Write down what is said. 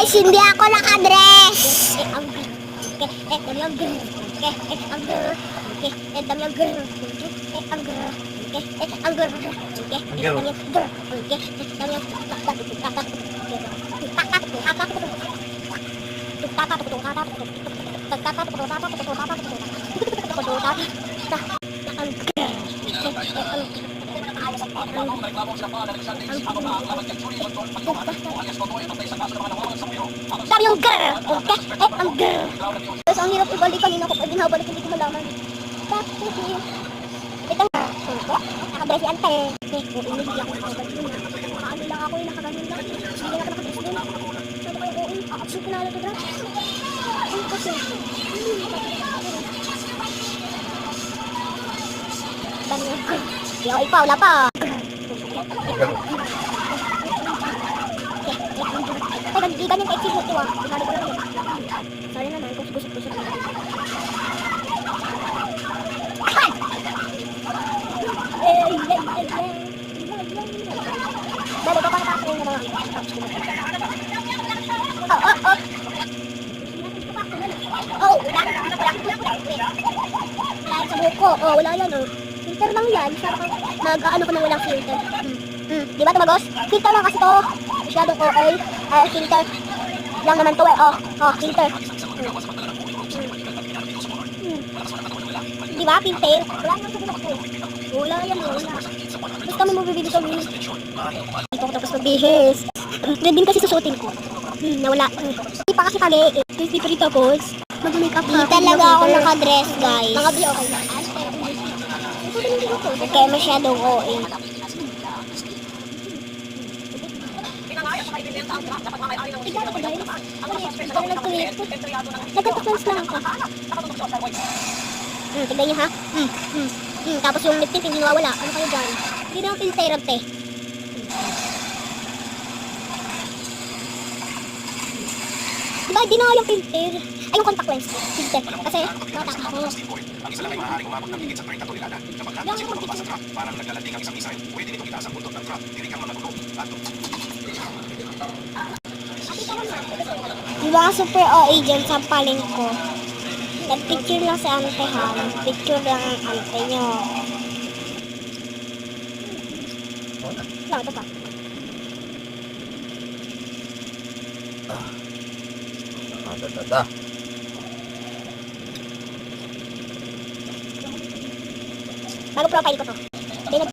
Guys, hindi ako nakadress. Sabi yung girl, okay? Ang girl. Tapos ang hirap ibalik kanina ko. Pwede nabalik, hindi ko malaman. Tapos ito nga. Nakadress yan tayo. Uwi lang ako nakabalik yun. Ano lang ako yung nakaganon lang. Hindi lang ako nakadress din. Sabi ko yung uwi. Akapsip na lang ito dra. Ano kasi? Dami yung girl. Di ako ipa, wala pa. Di ganyan ka-exit mo ito ah. Binalik ko lang. Sorry naman, kung gusot-gusot mo. Dali ko pang tapos na lang. Oh, wala sa buko. Oh, wala yan oh. Filter lang yan. Nag-ano ko na walang filter. Di ba tumagos? Filter lang kasi to. Masyadong OA. Filter lang naman to eh. Oh, filter. Di ba, filter? Wala naman sa buko. Wala yan, wala. Tapos kami magbibili kami. Dito ko tapos magbihis. Red din kasi susutin ko. Nawala. Hindi pa kasi kami. Hindi tapos. Mag-makeup ka. Hindi talaga ako nakadress, guys. Mga bi, okay na. Okay, masyadong OA. Nagkataklans lang ako. Tignan niyo ha. Tapos yung lip tint hindi nawawala. Ano kayo dyan? Hindi na ang filterante. Diba hindi na yung filter? Ay yung contact lens. Filter. Kasi natakot ako. Ang isa lang ay maaaring umabot ng higit sa 30 tonelada. Kapag natin bumaba sa truck, parang naglalanding ang isang missile, pwede nitong itaas ang buntot ng truck, tirik ang mga gulo, at diba super OA dyan sa paling ko? Nag-picture lang sa ante ha. Nag-picture lang ang ante nyo. Ito pa. Bago profile ko to.